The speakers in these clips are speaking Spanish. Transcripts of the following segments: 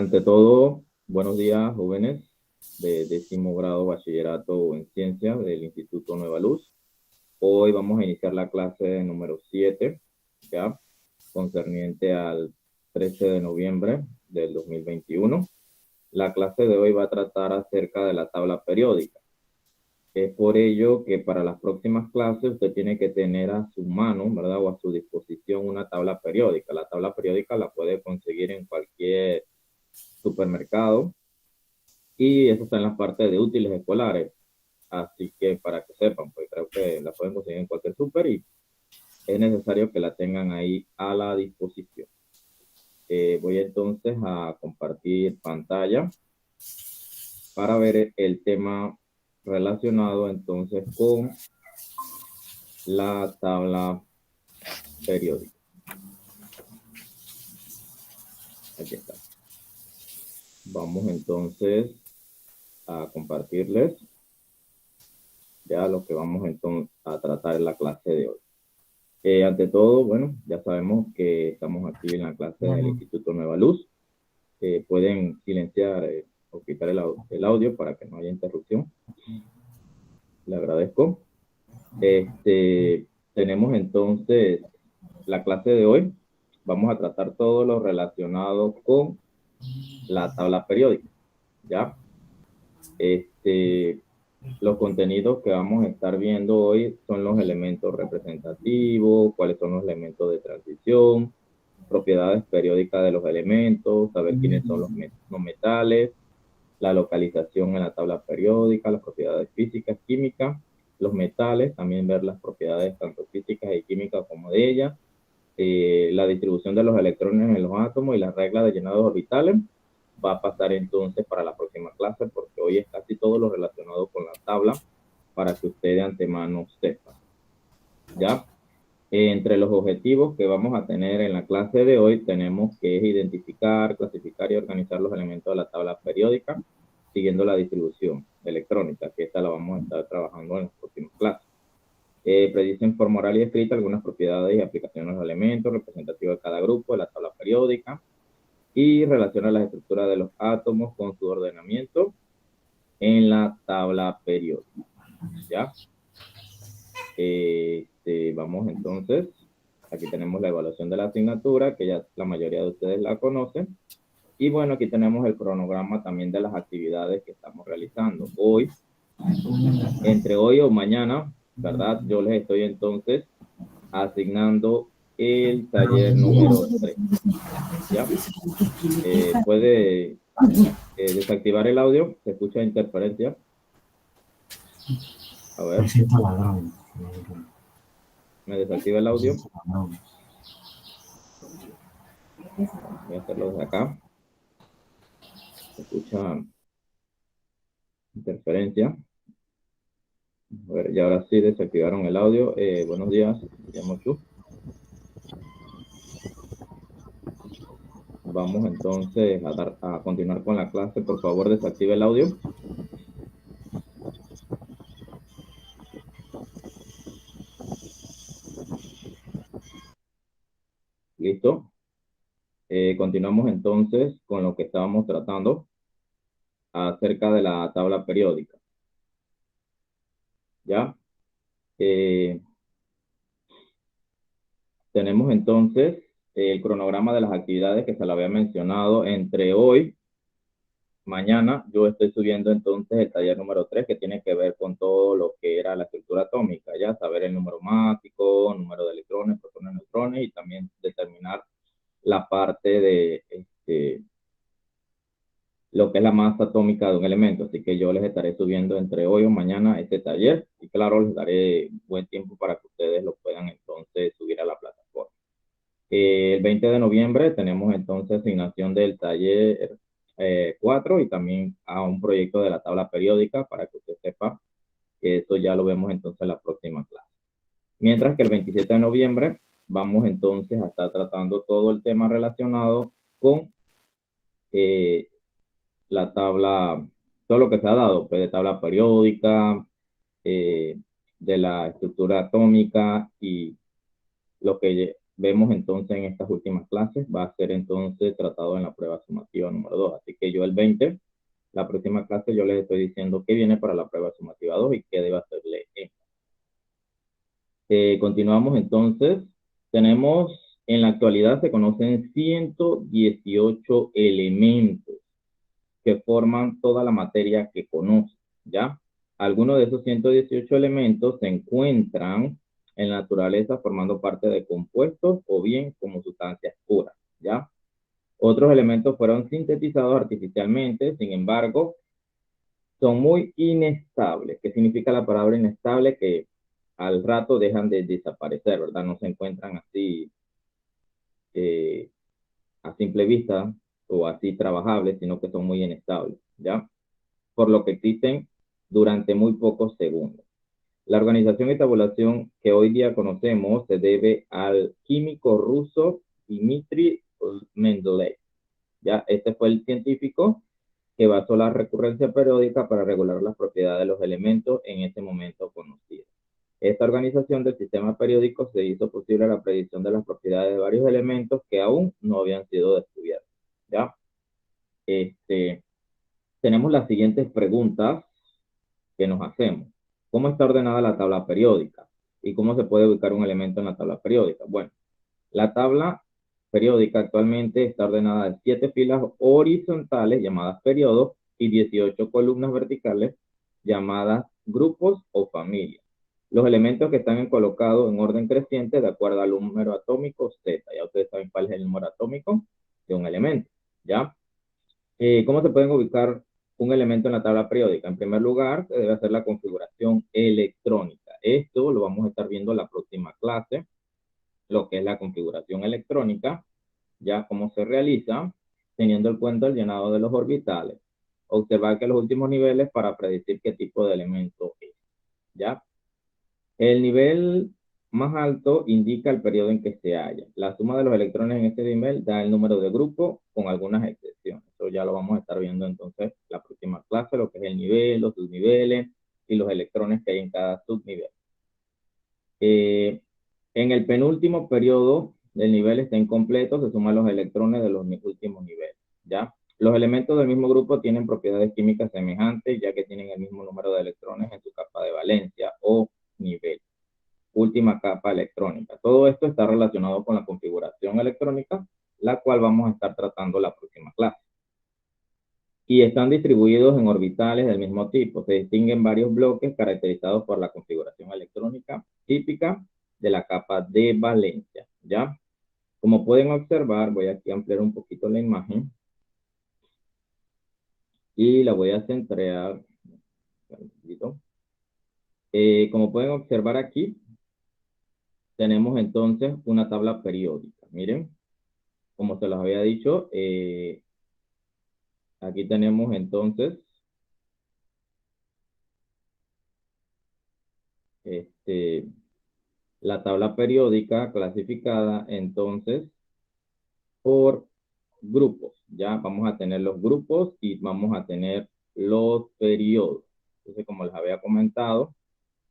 Ante todo, buenos días, jóvenes de 10º grado bachillerato en ciencias del Instituto Nueva Luz. Hoy vamos a iniciar la clase número 7, ya, concerniente al 13 de noviembre del 2021. La clase de hoy va a tratar acerca de la tabla periódica. Es por ello que para las próximas clases usted tiene que tener a su mano, ¿verdad? O a su disposición una tabla periódica. La tabla periódica la puede conseguir en cualquier supermercado y eso está en la parte de útiles escolares. Así que para que sepan, pues creo que la pueden conseguir en cualquier super y es necesario que la tengan ahí a la disposición. Voy entonces a compartir pantalla para ver el tema relacionado entonces con la tabla periódica. Aquí está. Vamos entonces a compartirles ya lo que vamos entonces a tratar en la clase de hoy. Ante todo, bueno, ya sabemos que estamos aquí en la clase del Instituto Nueva Luz. Pueden silenciar o quitar el audio para que no haya interrupción. Le agradezco. Tenemos entonces la clase de hoy. Vamos a tratar todo lo relacionado con la tabla periódica, ¿ya? Los contenidos que vamos a estar viendo hoy son los elementos representativos, cuáles son los elementos de transición, propiedades periódicas de los elementos, saber quiénes son los metales, la localización en la tabla periódica, las propiedades físicas, químicas, los metales, también ver las propiedades tanto físicas y químicas como de ellas, la distribución de los electrones en los átomos y las reglas de llenados orbitales. Va a pasar entonces para la próxima clase porque hoy es casi todo lo relacionado con la tabla para que usted de antemano sepa. ¿Ya? Entre los objetivos que vamos a tener en la clase de hoy tenemos que identificar, clasificar y organizar los elementos de la tabla periódica siguiendo la distribución electrónica, que esta la vamos a estar trabajando en las próximas clases. Predice en forma oral y escrita algunas propiedades y aplicaciones de los elementos representativos de cada grupo de la tabla periódica y relaciona las estructuras de los átomos con su ordenamiento en la tabla periódica. ¿Ya? Vamos entonces, aquí tenemos la evaluación de la asignatura, que ya la mayoría de ustedes la conocen. Y bueno, aquí tenemos el cronograma también de las actividades que estamos realizando. Hoy, entre hoy o mañana, ¿verdad? Yo les estoy entonces asignando el taller número 3. ¿Ya? Puede desactivar el audio, se escucha interferencia. A ver. Me desactiva el audio. Voy a hacerlo desde acá. Se escucha interferencia. A ver, y ahora sí desactivaron el audio. Buenos días, me llamo Chu. Vamos entonces a continuar con la clase. Por favor, desactive el audio. Listo. Continuamos entonces con lo que estábamos tratando acerca de la tabla periódica. ¿Ya? Tenemos entonces el cronograma de las actividades que se lo había mencionado entre hoy, mañana. Yo estoy subiendo entonces el taller número 3 que tiene que ver con todo lo que era la estructura atómica, ya saber el número mágico, número de electrones, protones, neutrones y también determinar la parte de lo que es la masa atómica de un elemento. Así que yo les estaré subiendo entre hoy o mañana este taller y claro, les daré buen tiempo para que ustedes lo puedan entonces subir a la plataforma. El 20 de noviembre tenemos entonces asignación del taller 4 y también a un proyecto de la tabla periódica para que usted sepa que eso ya lo vemos entonces en la próxima clase. Mientras que el 27 de noviembre vamos entonces a estar tratando todo el tema relacionado con la tabla, todo lo que se ha dado, pues de tabla periódica, de la estructura atómica y lo que vemos entonces en estas últimas clases va a ser entonces tratado en la prueba sumativa número 2. Así que yo el 20, la próxima clase yo les estoy diciendo qué viene para la prueba sumativa 2 y qué debe hacerle. Continuamos entonces. Tenemos, en la actualidad se conocen 118 elementos que forman toda la materia que conoce, ¿ya? Algunos de esos 118 elementos se encuentran en la naturaleza formando parte de compuestos o bien como sustancias puras, ¿ya? Otros elementos fueron sintetizados artificialmente, sin embargo, son muy inestables. ¿Qué significa la palabra inestable? Que al rato dejan de desaparecer, ¿verdad? No se encuentran así eh, a simple vista o así trabajables, sino que son muy inestables, ¿ya? Por lo que existen durante muy pocos segundos. La organización y tabulación que hoy día conocemos se debe al químico ruso Dmitry Mendeleev. ¿Ya? Este fue el científico que basó la recurrencia periódica para regular las propiedades de los elementos en ese momento conocido. Esta organización del sistema periódico se hizo posible la predicción de las propiedades de varios elementos que aún no habían sido descubiertos. ¿Ya? Tenemos las siguientes preguntas que nos hacemos. ¿Cómo está ordenada la tabla periódica? ¿Y cómo se puede ubicar un elemento en la tabla periódica? Bueno, la tabla periódica actualmente está ordenada de 7 filas horizontales llamadas periodos y 18 columnas verticales llamadas grupos o familias. Los elementos que están colocados en orden creciente de acuerdo al número atómico Z. Ya ustedes saben cuál es el número atómico de un elemento, ¿ya? ¿Cómo se pueden ubicar un elemento en la tabla periódica? En primer lugar, se debe hacer la configuración electrónica. Esto lo vamos a estar viendo en la próxima clase, lo que es la configuración electrónica, ya cómo se realiza, teniendo en cuenta el llenado de los orbitales. Observar que los últimos niveles para predecir qué tipo de elemento es, ¿ya? El nivel más alto indica el periodo en que se halla. La suma de los electrones en este nivel da el número de grupo con algunas excepciones. Eso ya lo vamos a estar viendo entonces la próxima clase, lo que es el nivel, los subniveles y los electrones que hay en cada subnivel. En el penúltimo periodo del nivel está incompleto, se suman los electrones de los últimos niveles, ¿ya? Los elementos del mismo grupo tienen propiedades químicas semejantes, ya que tienen el mismo número de electrones en su capa de valencia o nivel. Última capa electrónica. Todo esto está relacionado con la configuración electrónica, la cual vamos a estar tratando la próxima clase. Y están distribuidos en orbitales del mismo tipo. Se distinguen varios bloques caracterizados por la configuración electrónica típica de la capa de valencia, ¿ya? Como pueden observar, voy aquí a ampliar un poquito la imagen y la voy a centrar. Como pueden observar aquí, tenemos entonces una tabla periódica. Miren, como se los había dicho, aquí tenemos entonces la tabla periódica clasificada entonces por grupos. Ya vamos a tener los grupos y vamos a tener los periodos. Entonces, como les había comentado,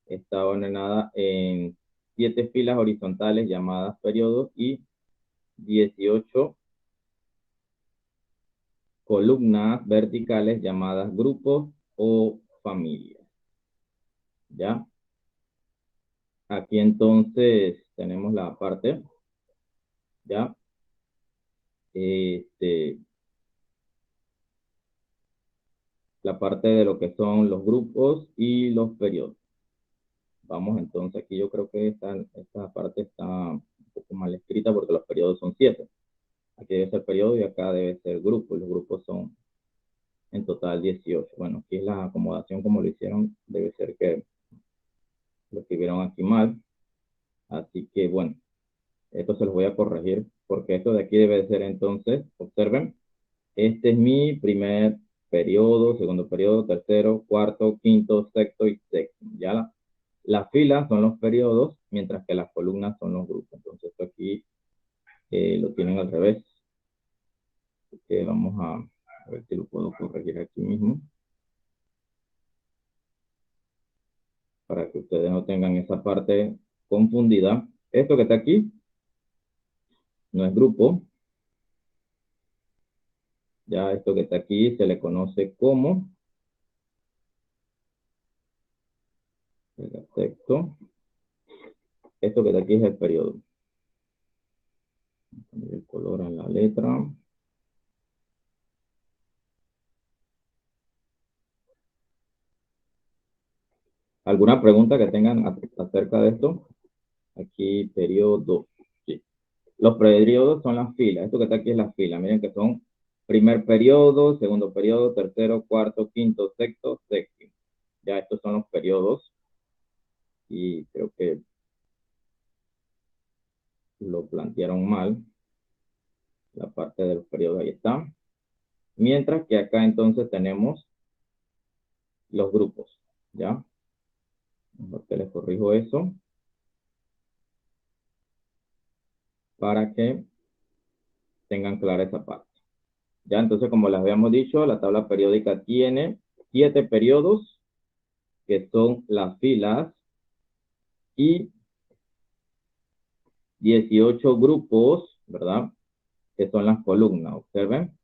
está ordenada en 7 filas horizontales llamadas periodos y 18 columnas verticales llamadas grupos o familias. ¿Ya? Aquí entonces tenemos la parte, ¿ya? La parte de lo que son los grupos y los periodos. Vamos entonces, aquí yo creo que esta parte está un poco mal escrita porque los periodos son 7. Aquí debe ser periodo y acá debe ser grupo, y los grupos son en total 18. Bueno, aquí es la acomodación como lo hicieron, debe ser que lo escribieron aquí mal. Así que bueno, esto se los voy a corregir porque esto de aquí debe ser entonces, observen, este es mi primer periodo, segundo periodo, tercero, cuarto, quinto, sexto y séptimo. Ya las filas son los periodos, mientras que las columnas son los grupos. Entonces esto aquí lo tienen al revés. Vamos a ver si lo puedo corregir aquí mismo. Para que ustedes no tengan esa parte confundida. Esto que está aquí no es grupo. Ya esto que está aquí se le conoce como el texto. Esto que está aquí es el periodo. El color en la letra. ¿Alguna pregunta que tengan acerca de esto? Aquí, periodo. Sí. Los periodos son las filas. Esto que está aquí es la fila. Miren que son primer periodo, segundo periodo, tercero, cuarto, quinto, sexto, séptimo. Ya estos son los periodos. Y creo que lo plantearon mal. La parte de los periodos ahí está. Mientras que acá entonces tenemos los grupos. ¿Ya? Mejor que les corrijo eso. Para que tengan clara esa parte. Ya, entonces, como les habíamos dicho, la tabla periódica tiene 7 periodos, que son las filas, y 18 grupos, ¿verdad? Que son las columnas. Observen.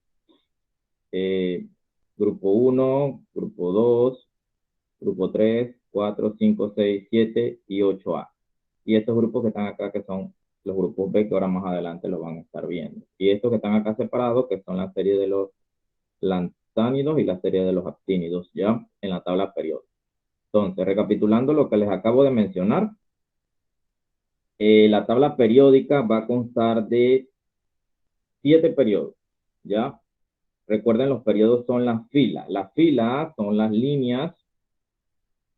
Grupo 1, grupo 2, grupo 3, 4, 5, 6, 7 y 8A. Y estos grupos que están acá, que son los grupos B, que ahora más adelante lo van a estar viendo. Y estos que están acá separados, que son la serie de los lantánidos y la serie de los actínidos, ya en la tabla periódica. Entonces, recapitulando lo que les acabo de mencionar, la tabla periódica va a constar de 7 periodos, ¿ya? Recuerden, los periodos son las filas. Las filas son las líneas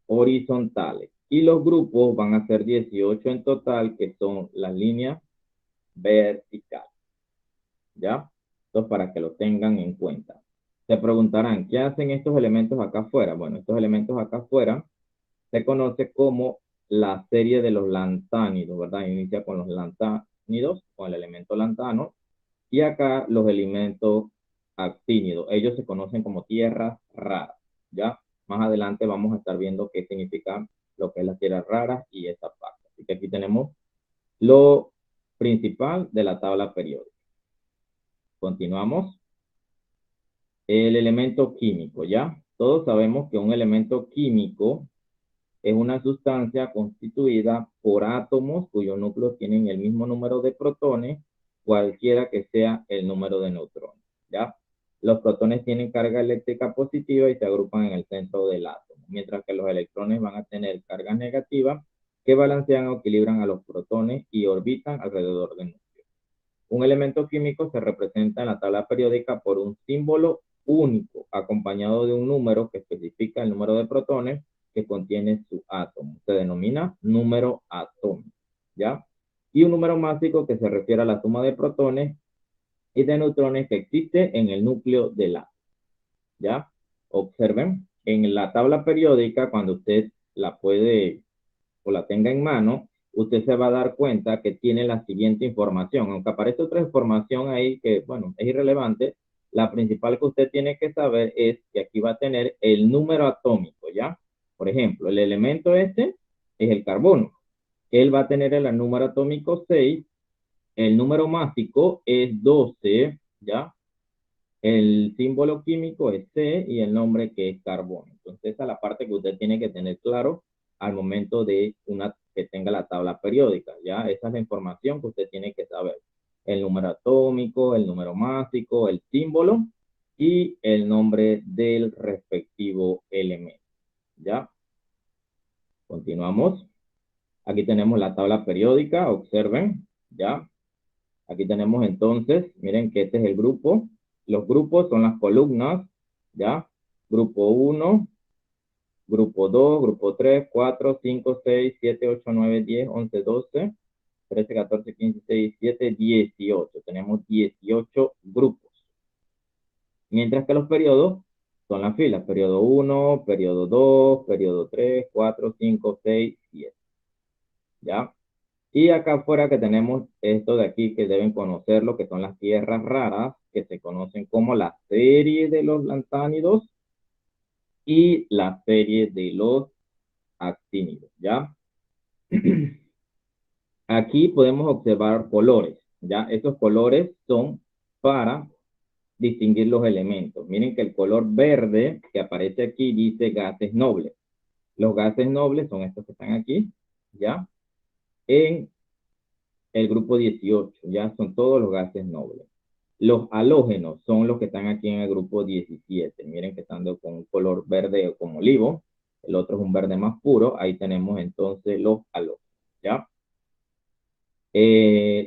horizontales. Y los grupos van a ser 18 en total, que son las líneas verticales, ¿ya? Entonces, para que lo tengan en cuenta. Se preguntarán, ¿qué hacen estos elementos acá afuera? Bueno, estos elementos acá afuera se conoce como la serie de los lantánidos, ¿verdad? Inicia con los lantánidos, con el elemento lantano, y acá los elementos actínidos. Ellos se conocen como tierras raras, ¿ya? Más adelante vamos a estar viendo qué significa lo que es las tierras raras y esta parte. Así que aquí tenemos lo principal de la tabla periódica. Continuamos. El elemento químico, ¿ya? Todos sabemos que un elemento químico es una sustancia constituida por átomos cuyos núcleos tienen el mismo número de protones, cualquiera que sea el número de neutrones, ¿ya? Los protones tienen carga eléctrica positiva y se agrupan en el centro del átomo, mientras que los electrones van a tener cargas negativas que balancean o equilibran a los protones y orbitan alrededor del núcleo. Un elemento químico se representa en la tabla periódica por un símbolo único, acompañado de un número que especifica el número de protones que contiene su átomo. Se denomina número atómico, ¿ya? Y un número másico que se refiere a la suma de protones y de neutrones que existe en el núcleo del átomo, ¿ya? Observen, en la tabla periódica, cuando usted la puede o la tenga en mano, usted se va a dar cuenta que tiene la siguiente información. Aunque aparece otra información ahí que, bueno, es irrelevante, la principal que usted tiene que saber es que aquí va a tener el número atómico, ¿ya? Por ejemplo, el elemento este es el carbono. Él va a tener el número atómico 6, el número másico es 12, ¿ya? El símbolo químico es C y el nombre que es carbono. Entonces, esa es la parte que usted tiene que tener claro al momento de que tenga la tabla periódica, ¿ya? Esa es la información que usted tiene que saber. El número atómico, el número másico, el símbolo y el nombre del respectivo elemento, ¿ya? Continuamos. Aquí tenemos la tabla periódica, observen, ¿ya? Aquí tenemos entonces, miren que este es el grupo. Los grupos son las columnas, ¿ya? Grupo 1, grupo 2, grupo 3, 4, 5, 6, 7, 8, 9, 10, 11, 12, 13, 14, 15, 16, 17, 18. Tenemos 18 grupos. Mientras que los periodos son las filas. Periodo 1, periodo 2, periodo 3, 4, 5, 6, 7. ¿Ya? Y acá afuera que tenemos esto de aquí que deben conocer lo que son las tierras raras, que se conocen como la serie de los lantánidos y la serie de los actínidos, ¿ya? Aquí podemos observar colores. Ya, esos colores son para distinguir los elementos. Miren que el color verde que aparece aquí dice gases nobles. Los gases nobles son estos que están aquí, ¿ya? En el grupo 18, ya son todos los gases nobles. Los halógenos son los que están aquí en el grupo 17. Miren que están con un color verde como olivo. El otro es un verde más puro. Ahí tenemos entonces los halógenos, ¿ya?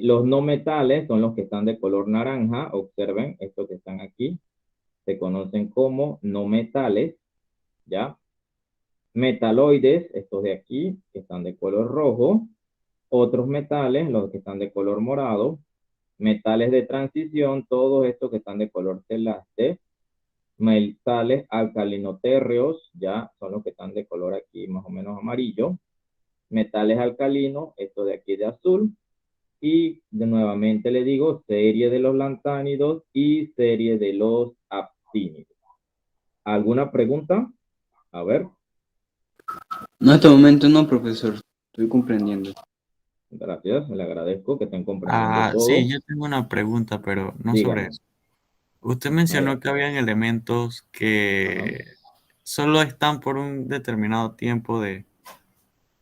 Los no metales son los que están de color naranja. Observen, estos que están aquí se conocen como no metales, ¿ya? Metaloides, estos de aquí, que están de color rojo. Otros metales, los que están de color morado. Metales de transición, todos estos que están de color celeste. Metales alcalinotérreos, ya son los que están de color aquí más o menos amarillo. Metales alcalinos, esto de aquí de azul. Y de nuevamente le digo, serie de los lantánidos y serie de los actínidos. ¿Alguna pregunta? A ver. No, en este momento no, profesor. Estoy comprendiendo. Gracias, le agradezco que estén comprendiendo Sí, todo. yo tengo una pregunta, pero no sobre Dígame. eso. Usted A ver. mencionó que habían elementos Ajá. que solo están por un determinado tiempo de... De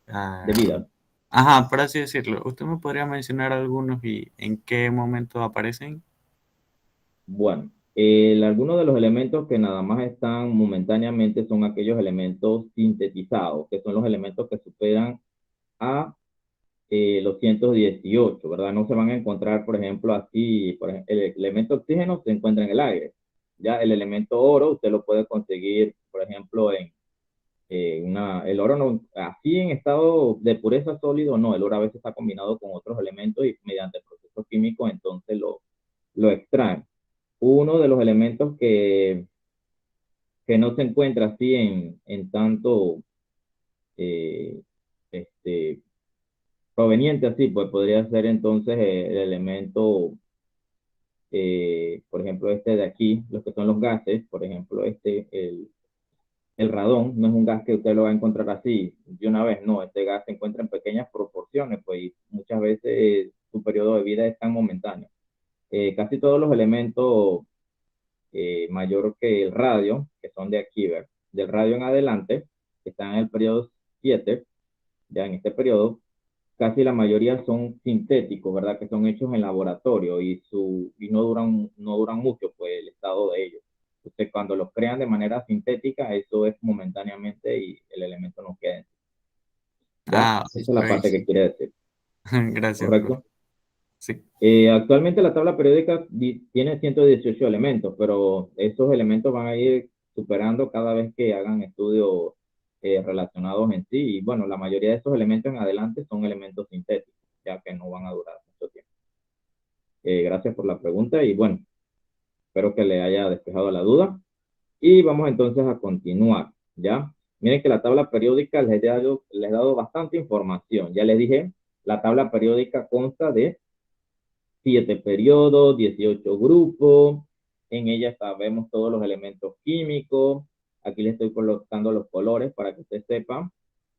ah, vida. ajá, por así decirlo. ¿Usted me podría mencionar algunos y en qué momento aparecen? Bueno, algunos de los elementos que nada más están momentáneamente son aquellos elementos sintetizados, que son los elementos que superan a los 118, ¿verdad? No se van a encontrar, por ejemplo, así, el elemento oxígeno se encuentra en el aire. Ya el elemento oro usted lo puede conseguir, por ejemplo, el oro no, así en estado de pureza sólido, no, el oro a veces está combinado con otros elementos y mediante procesos químicos entonces lo extraen. Uno de los elementos que no se encuentra así en tanto eh, este, proveniente así, pues podría ser entonces el elemento, por ejemplo, este de aquí, los que son los gases, por ejemplo, el radón, no es un gas que usted lo va a encontrar así de una vez, no, este gas se encuentra en pequeñas proporciones, pues y muchas veces su periodo de vida es tan momentáneo. Casi todos los elementos mayor que el radio, que son de aquí, ¿ver? Del radio en adelante, que están en el periodo 7, ya en este periodo, casi la mayoría son sintéticos, ¿verdad? Que son hechos en laboratorio y no duran mucho, pues, el estado de ellos. Entonces, cuando los crean de manera sintética, eso es momentáneamente y el elemento no queda. ¿Ya? Ah, Esa es la ok, parte que sí. quiere decir, Gracias, profe. ¿correcto? Sí. Actualmente la tabla periódica tiene 118 elementos, pero esos elementos van a ir superando cada vez que hagan estudios relacionados en sí. Y bueno, la mayoría de esos elementos en adelante son elementos sintéticos, ya que no van a durar mucho tiempo. Gracias por la pregunta y bueno, espero que le haya despejado la duda. Y vamos entonces a continuar, ¿ya? Miren que la tabla periódica les he dado bastante información. Ya les dije, la tabla periódica consta de 7 periodos, 18 grupos. En ella sabemos todos los elementos químicos. Aquí les estoy colocando los colores para que ustedes sepan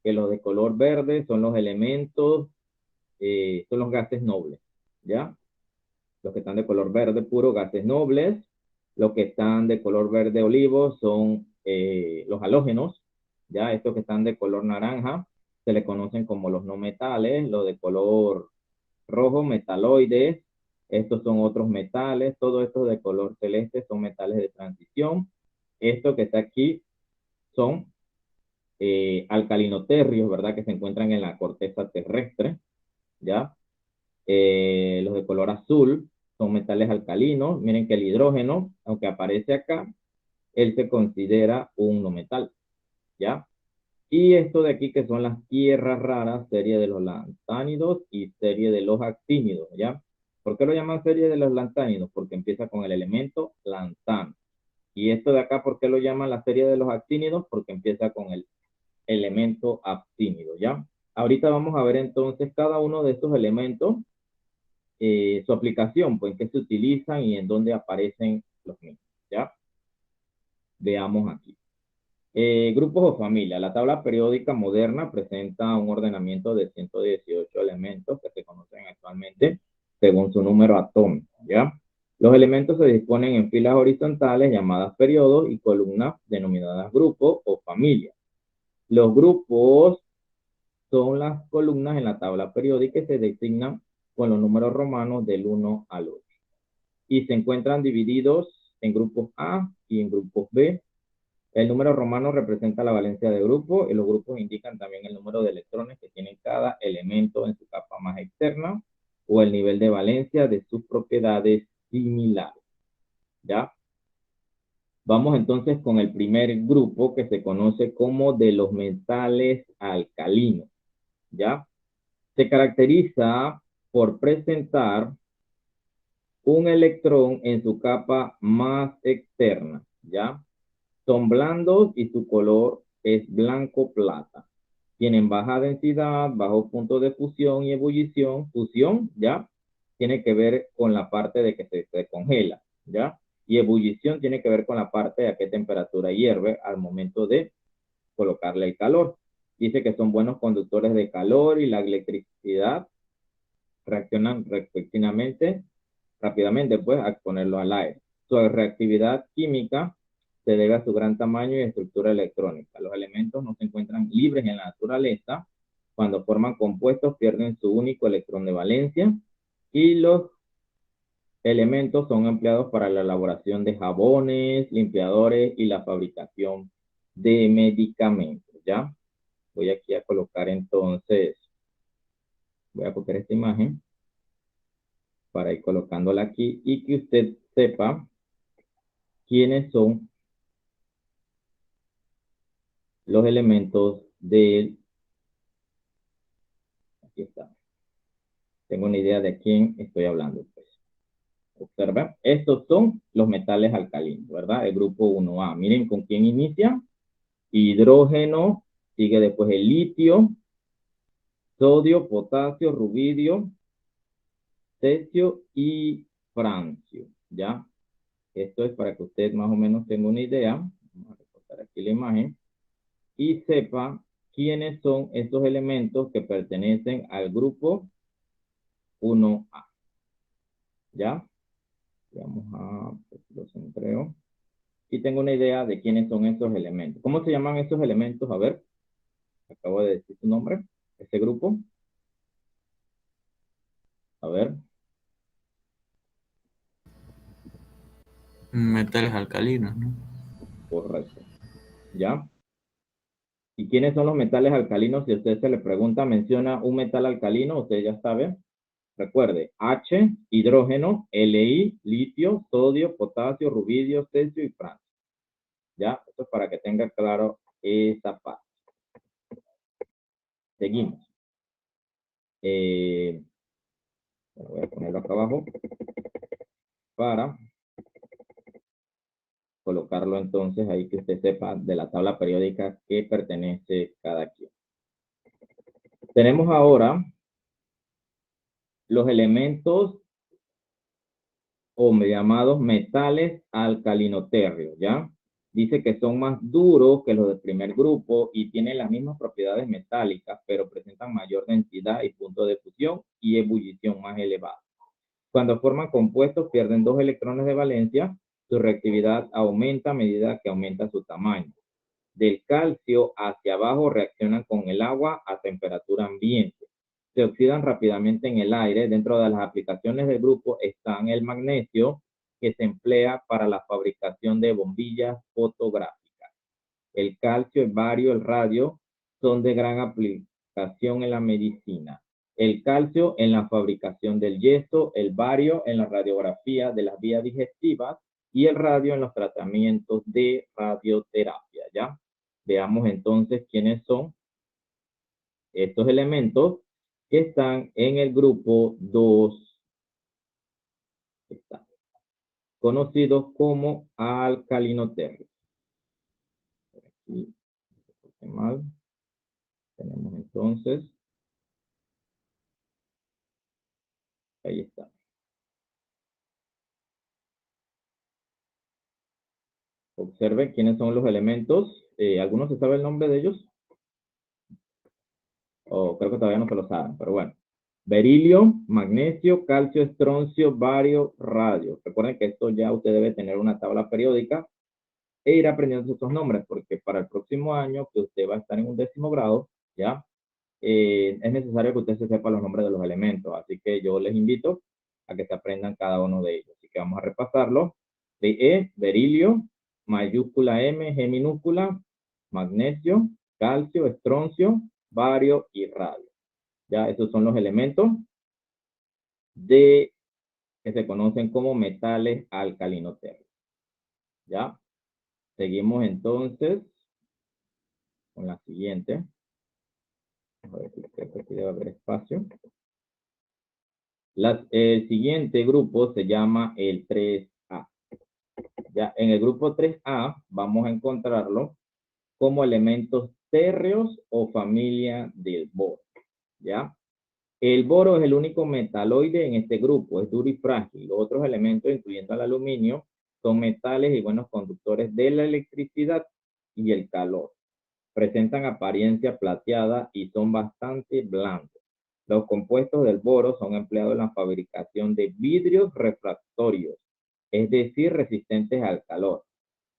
que los de color verde son los elementos, son los gases nobles, ¿ya? Los que están de color verde puro, gases nobles. Los que están de color verde olivo son los halógenos, ¿ya? Estos que están de color naranja se les conocen como los no metales. Los de color rojo, metaloides. Estos son otros metales. Todo esto de color celeste son metales de transición. Esto que está aquí son alcalinoterrios, ¿verdad? Que se encuentran en la corteza terrestre, ¿ya? Los de color azul son metales alcalinos. Miren que el hidrógeno, aunque aparece acá, él se considera un no metal, ¿ya? Y esto de aquí que son las tierras raras, serie de los lantánidos y serie de los actínidos, ¿ya? ¿Por qué lo llaman serie de los lantánidos? Porque empieza con el elemento lantano. Y esto de acá, ¿por qué lo llaman la serie de los actínidos? Porque empieza con el elemento actínido, ¿ya? Ahorita vamos a ver entonces cada uno de estos elementos, su aplicación, pues en qué se utilizan y en dónde aparecen los mismos, ¿ya? Veamos aquí. Grupos o familias. La tabla periódica moderna presenta un ordenamiento de 118 elementos que se conocen actualmente según su número atómico, ¿ya? Los elementos se disponen en filas horizontales llamadas periodos y columnas denominadas grupos o familias. Los grupos son las columnas en la tabla periódica y se designan con los números romanos del 1 al 8. Y se encuentran divididos en grupos A y en grupos B. El número romano representa la valencia de grupo y los grupos indican también el número de electrones que tiene cada elemento en su capa más externa o el nivel de valencia de sus propiedades similares. ¿Ya? Vamos entonces con el primer grupo que se conoce como de los metales alcalinos. ¿Ya? Se caracteriza por presentar un electrón en su capa más externa, ¿ya? Son blandos y su color es blanco plata. Tienen baja densidad, bajo punto de fusión y ebullición. Fusión, ¿ya? Tiene que ver con la parte de que se congela, ¿ya? Y ebullición tiene que ver con la parte de a qué temperatura hierve al momento de colocarle el calor. Dice que son buenos conductores de calor y la electricidad reaccionan rápidamente pues, a exponerlo al aire. Su reactividad química se debe a su gran tamaño y estructura electrónica. Los elementos no se encuentran libres en la naturaleza. Cuando forman compuestos pierden su único electrón de valencia y los elementos son empleados para la elaboración de jabones, limpiadores y la fabricación de medicamentos, ¿ya? Voy aquí a colocar entonces, voy a copiar esta imagen para ir colocándola aquí y que usted sepa quiénes son los elementos del... Aquí está. Tengo una idea de quién estoy hablando. Pues. Observa, estos son los metales alcalinos, ¿verdad? El grupo 1A. Miren con quién inicia. Hidrógeno, sigue después el litio, sodio, potasio, rubidio, cesio y francio, ¿ya? Esto es para que usted más o menos tenga una idea. Vamos a recortar aquí la imagen. Y sepa quiénes son estos elementos que pertenecen al grupo 1A. ¿Ya? Vamos a los entrego. Y tengo una idea de quiénes son estos elementos. ¿Cómo se llaman estos elementos? A ver, acabo de decir su nombre. Este grupo. A ver. Metales alcalinos, ¿no? Correcto. ¿Ya? ¿Y quiénes son los metales alcalinos? Si a usted se le pregunta, menciona un metal alcalino, usted ya sabe. Recuerde, H, hidrógeno, Li, litio, sodio, potasio, rubidio, cesio y francio. ¿Ya? Esto es para que tenga claro esa parte. Seguimos. Voy a ponerlo acá abajo para colocarlo entonces ahí que usted sepa de la tabla periódica que pertenece cada quien. Tenemos ahora los elementos o llamados metales alcalinoterrios, ¿ya? Dice que son más duros que los del primer grupo y tienen las mismas propiedades metálicas, pero presentan mayor densidad y punto de fusión y ebullición más elevada. Cuando forman compuestos, pierden 2 electrones de valencia, su reactividad aumenta a medida que aumenta su tamaño. Del calcio hacia abajo reaccionan con el agua a temperatura ambiente. Se oxidan rápidamente en el aire. Dentro de las aplicaciones del grupo están el magnesio, que se emplea para la fabricación de bombillas fotográficas. El calcio, el bario, el radio son de gran aplicación en la medicina. El calcio en la fabricación del yeso, el bario en la radiografía de las vías digestivas y el radio en los tratamientos de radioterapia, ¿ya? Veamos entonces quiénes son estos elementos que están en el grupo 2, conocidos como alcalinoterrios. Aquí, mal. Tenemos entonces, ahí está. Observen quiénes son los elementos. ¿Algunos se sabe el nombre de ellos? O creo que todavía no se lo saben, pero bueno. Berilio, magnesio, calcio, estroncio, bario, radio. Recuerden que esto ya usted debe tener una tabla periódica e ir aprendiendo estos nombres, porque para el próximo año que usted va a estar en un 10º grado, ¿ya? Es necesario que usted se sepa los nombres de los elementos. Así que yo les invito a que se aprendan cada uno de ellos. Así que vamos a repasarlo. Be, berilio, mayúscula M, G minúscula, magnesio, calcio, estroncio, bario y radio. Ya, esos son los elementos que se conocen como metales alcalino-térreos. Ya, seguimos entonces con la siguiente. A ver, creo que aquí debe haber espacio. El siguiente grupo se llama el 3A. Ya, en el grupo 3A vamos a encontrarlo como elementos térreos o familia del boro. ¿Ya? El boro es el único metaloide en este grupo, es duro y frágil. Los otros elementos, incluyendo el aluminio, son metales y buenos conductores de la electricidad y el calor. Presentan apariencia plateada y son bastante blandos. Los compuestos del boro son empleados en la fabricación de vidrios refractorios, es decir, resistentes al calor.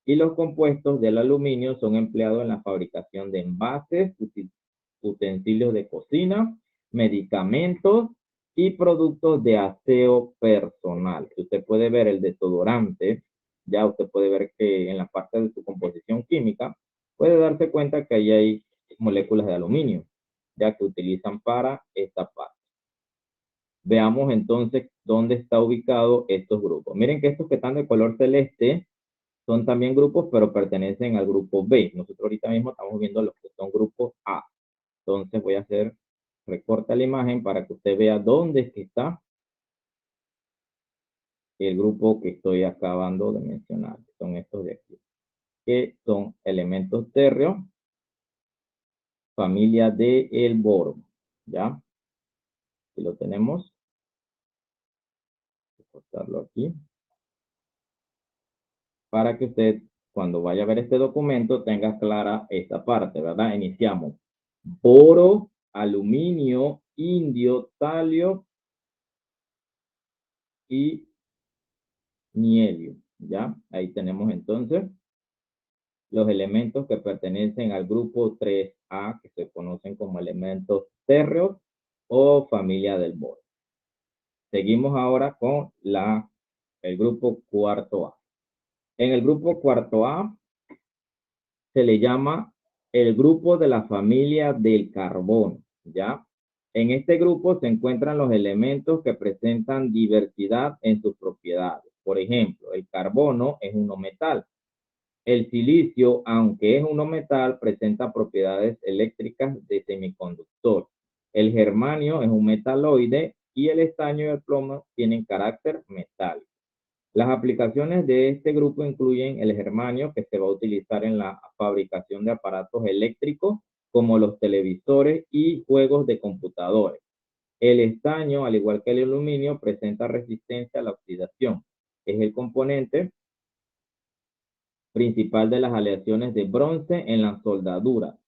Y los compuestos del aluminio son empleados en la fabricación de envases, utensilios de cocina, medicamentos y productos de aseo personal. Usted puede ver el desodorante, ya usted puede ver que en la parte de su composición química, puede darse cuenta que ahí hay moléculas de aluminio, ya que utilizan para esta parte. Veamos entonces dónde está ubicado estos grupos. Miren que estos que están de color celeste son también grupos, pero pertenecen al grupo B. Nosotros ahorita mismo estamos viendo los que son grupos A. Entonces voy a hacer recorta la imagen para que usted vea dónde es que está el grupo que estoy acabando de mencionar. Son estos de aquí, que son elementos térreos, familia de el boro. ¿Ya? Aquí lo tenemos. Voy a cortarlo aquí. Para que usted, cuando vaya a ver este documento, tenga clara esta parte, ¿verdad? Iniciamos. Boro, aluminio, indio, talio y nielio, ¿ya? Ahí tenemos entonces los elementos que pertenecen al grupo 3A, que se conocen como elementos térreos o familia del boro. Seguimos ahora con el grupo cuarto A. En el grupo cuarto A se le llama el grupo de la familia del carbono, ¿ya? En este grupo se encuentran los elementos que presentan diversidad en sus propiedades. Por ejemplo, el carbono es un no metal. El silicio, aunque es un no metal, presenta propiedades eléctricas de semiconductor. El germanio es un metaloide y el estaño y el plomo tienen carácter metálico. Las aplicaciones de este grupo incluyen el germanio, que se va a utilizar en la fabricación de aparatos eléctricos, como los televisores y juegos de computadores. El estaño, al igual que el aluminio, presenta resistencia a la oxidación. Es el componente principal de las aleaciones de bronce en la soldadura.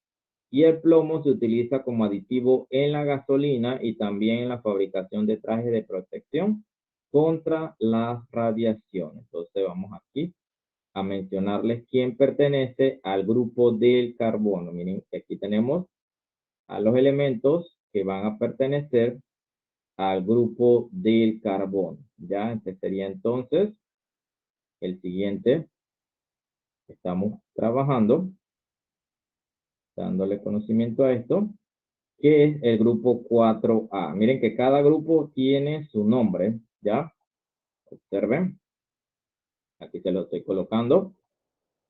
Y el plomo se utiliza como aditivo en la gasolina y también en la fabricación de trajes de protección contra las radiaciones. Entonces vamos aquí a mencionarles quién pertenece al grupo del carbono. Miren, aquí tenemos a los elementos que van a pertenecer al grupo del carbono. Ya, este sería entonces el siguiente que estamos trabajando, dándole conocimiento a esto, que es el grupo 4A. Miren que cada grupo tiene su nombre, ¿ya? Observen. Aquí se lo estoy colocando.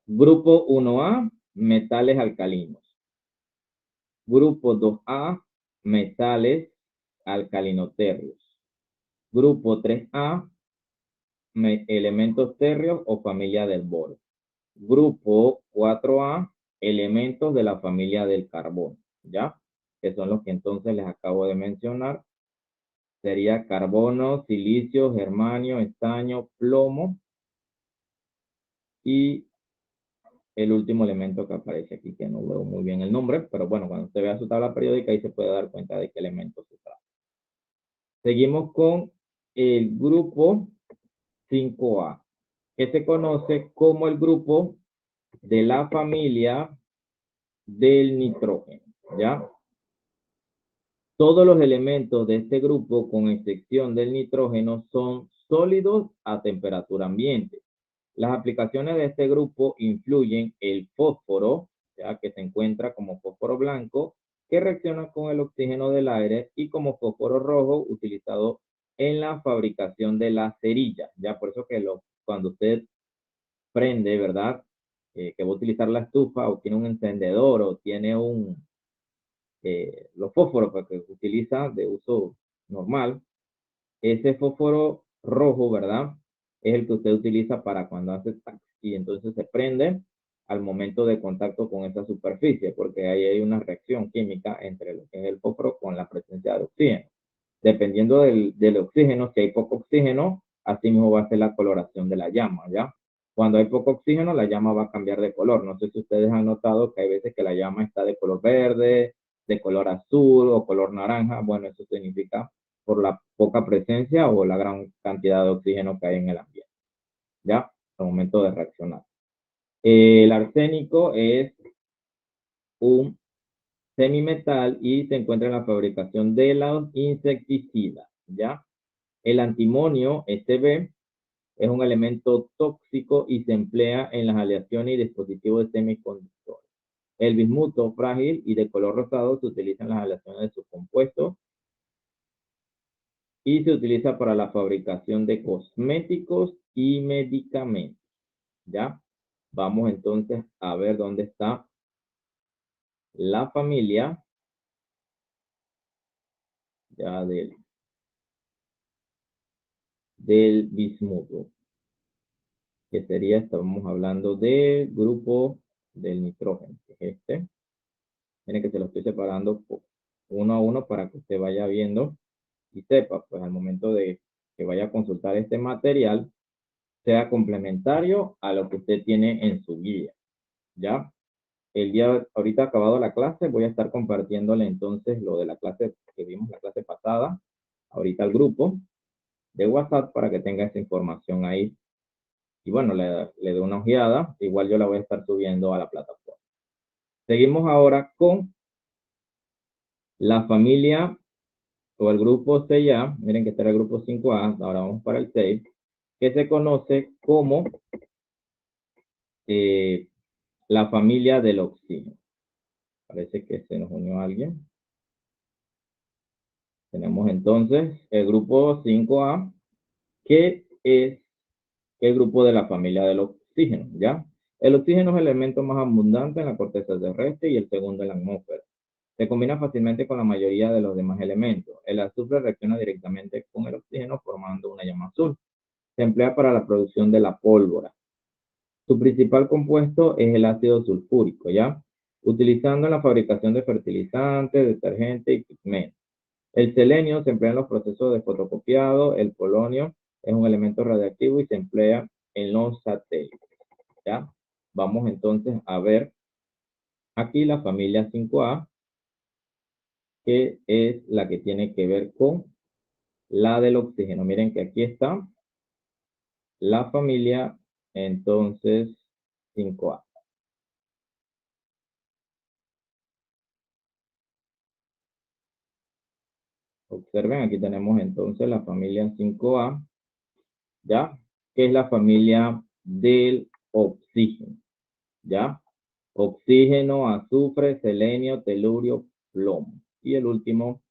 Grupo 1A, metales alcalinos. Grupo 2A, metales alcalinotérreos. Grupo 3A, elementos térreos o familia del boro. Grupo 4A, elementos de la familia del carbono, ¿ya? Que son los que entonces les acabo de mencionar. Sería carbono, silicio, germanio, estaño, plomo y el último elemento que aparece aquí, que no veo muy bien el nombre, pero bueno, cuando usted vea su tabla periódica ahí se puede dar cuenta de qué elemento se trata. Seguimos con el grupo 5A, que se conoce como el grupo de la familia del nitrógeno, ¿ya? Todos los elementos de este grupo, con excepción del nitrógeno, son sólidos a temperatura ambiente. Las aplicaciones de este grupo influyen el fósforo, ya que se encuentra como fósforo blanco, que reacciona con el oxígeno del aire, y como fósforo rojo, utilizado en la fabricación de la cerilla. Ya por eso que cuando usted prende, ¿verdad? Que va a utilizar la estufa, o tiene un encendedor, o tiene los fósforos que utiliza de uso normal, ese fósforo rojo, ¿verdad? Es el que usted utiliza para cuando hace tac, y entonces se prende al momento de contacto con esa superficie, porque ahí hay una reacción química entre lo que es el fósforo con la presencia de oxígeno. Dependiendo del oxígeno, si hay poco oxígeno, así mismo va a ser la coloración de la llama, ¿ya? Cuando hay poco oxígeno, la llama va a cambiar de color. No sé si ustedes han notado que hay veces que la llama está de color verde, de color azul o color naranja. Bueno, eso significa por la poca presencia o la gran cantidad de oxígeno que hay en el ambiente, ¿ya? Al momento de reaccionar. El arsénico es un semimetal y se encuentra en la fabricación de los insecticidas, ¿ya? El antimonio, Sb, es un elemento tóxico y se emplea en las aleaciones y dispositivos de semiconductores. El bismuto, frágil y de color rosado, se utiliza en las aleaciones de sus compuestos y se utiliza para la fabricación de cosméticos y medicamentos, ¿ya? Vamos entonces a ver dónde está la familia ya del bismuto, que sería, estamos hablando del grupo del nitrógeno, que es este. Miren que se lo estoy separando uno a uno para que usted vaya viendo y sepa, pues al momento de que vaya a consultar este material, sea complementario a lo que usted tiene en su guía, ¿ya? Ahorita acabado la clase, voy a estar compartiéndole entonces lo de la clase que vimos la clase pasada, ahorita al grupo de WhatsApp para que tenga esa información ahí. Y bueno, le doy una ojeada, igual yo la voy a estar subiendo a la plataforma. Seguimos ahora con la familia o el grupo 6A, miren que este era el grupo 5A, ahora vamos para el 6, que se conoce como la familia del oxígeno. Parece que se nos unió alguien. Tenemos entonces el grupo 5A, que es el grupo de la familia del oxígeno, ¿ya? El oxígeno es el elemento más abundante en la corteza terrestre y el segundo en la atmósfera. Se combina fácilmente con la mayoría de los demás elementos. El azufre reacciona directamente con el oxígeno formando una llama azul. Se emplea para la producción de la pólvora. Su principal compuesto es el ácido sulfúrico, ¿ya? Utilizando en la fabricación de fertilizantes, detergentes y pigmentos. El selenio se emplea en los procesos de fotocopiado. El polonio es un elemento radiactivo y se emplea en los satélites, ¿ya? Vamos entonces a ver aquí la familia 5A, que es la que tiene que ver con la del oxígeno. Miren que aquí está la familia, entonces, 5A. Observen, aquí tenemos entonces la familia 5A, ¿ya? Que es la familia del oxígeno, ¿ya? Oxígeno, azufre, selenio, telurio, plomo. Y el último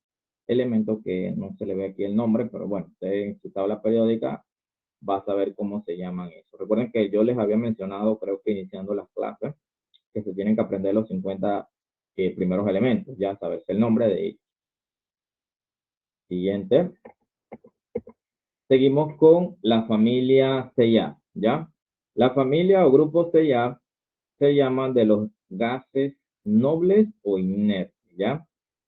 elemento que no se le ve aquí el nombre, pero bueno, usted en su tabla periódica va a saber cómo se llaman eso. Recuerden que yo les había mencionado, creo que iniciando las clases, que se tienen que aprender los 50 primeros elementos, ya sabes el nombre de ellos. Siguiente. Seguimos con la familia 6A, ¿ya? La familia o grupo 6A se llaman de los gases nobles o inertes, ¿ya?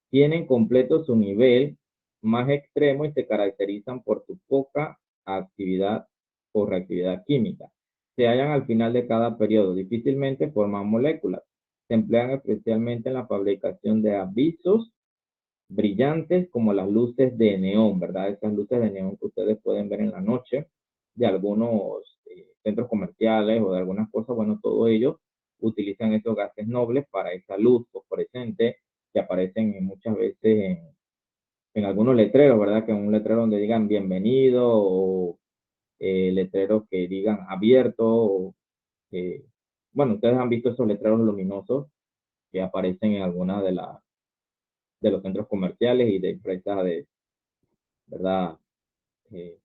Tienen completo su nivel más extremo y se caracterizan por su poca actividad o reactividad química. Se hallan al final de cada periodo, difícilmente forman moléculas. Se emplean especialmente en la fabricación de avisos brillantes como las luces de neón, ¿verdad? Esas luces de neón que ustedes pueden ver en la noche de algunos centros comerciales o de algunas cosas, bueno, todo ello utilizan esos gases nobles para esa luz fosforescente que aparecen muchas veces en algunos letreros, ¿verdad? Que en un letrero donde digan bienvenido o letreros que digan abierto. Bueno, ustedes han visto esos letreros luminosos que aparecen en algunas de los centros comerciales y de empresas de, ¿verdad? Eh,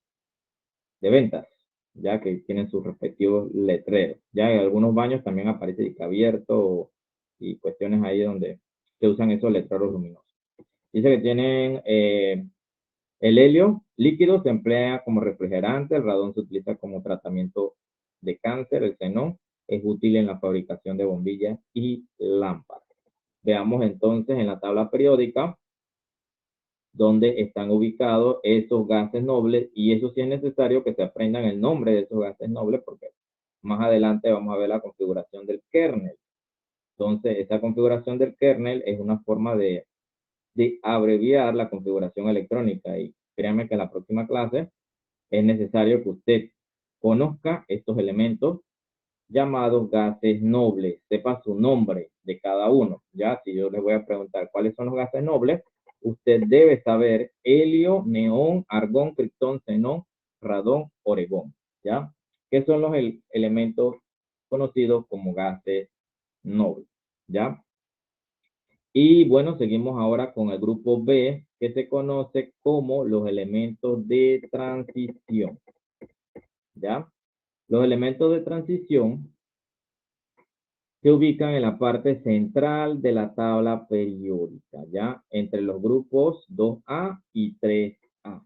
de ventas, ya que tienen sus respectivos letreros. Ya en algunos baños también aparece que abierto y cuestiones ahí donde se usan esos letreros luminosos. Dice que tienen el helio líquido se emplea como refrigerante, el radón se utiliza como tratamiento de cáncer, el xenón es útil en la fabricación de bombillas y lámparas. Veamos entonces en la tabla periódica dónde están ubicados esos gases nobles, y eso sí es necesario que se aprendan el nombre de esos gases nobles porque más adelante vamos a ver la configuración del kernel. Entonces, esa configuración del kernel es una forma de abreviar la configuración electrónica, y créanme que en la próxima clase es necesario que usted conozca estos elementos llamados gases nobles, sepa su nombre de cada uno. Ya, si yo les voy a preguntar cuáles son los gases nobles, usted debe saber helio, neón, argón, criptón, xenón, radón, oregón. ¿Ya? ¿Qué son los elementos conocidos como gases nobles? ¿Ya? Y bueno, seguimos ahora con el grupo B, que se conoce como los elementos de transición. ¿Ya? Los elementos de transición se ubican en la parte central de la tabla periódica, ¿ya? Entre los grupos 2A y 3A.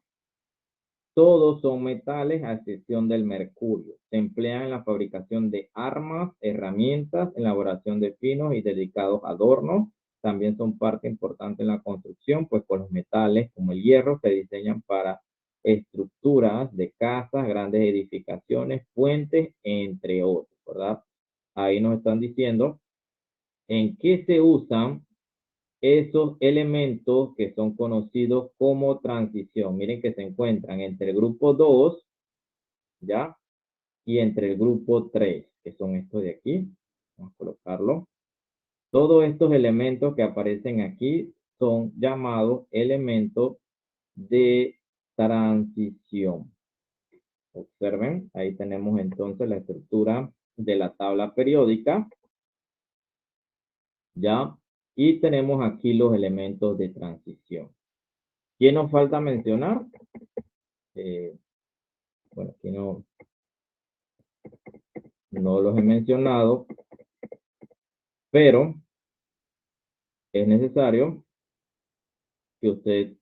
Todos son metales a excepción del mercurio. Se emplean en la fabricación de armas, herramientas, elaboración de finos y delicados adornos. También son parte importante en la construcción, pues con los metales como el hierro se diseñan para estructuras de casas, grandes edificaciones, puentes, entre otros, ¿verdad? Ahí nos están diciendo en qué se usan esos elementos que son conocidos como transición. Miren que se encuentran entre el grupo 2, ¿ya? Y entre el grupo 3, que son estos de aquí. Vamos a colocarlo. Todos estos elementos que aparecen aquí son llamados elementos de transición. Observen, ahí tenemos entonces la estructura de la tabla periódica, ¿ya? Y tenemos aquí los elementos de transición. ¿Quién nos falta mencionar? Bueno, aquí no los he mencionado, pero es necesario que usted,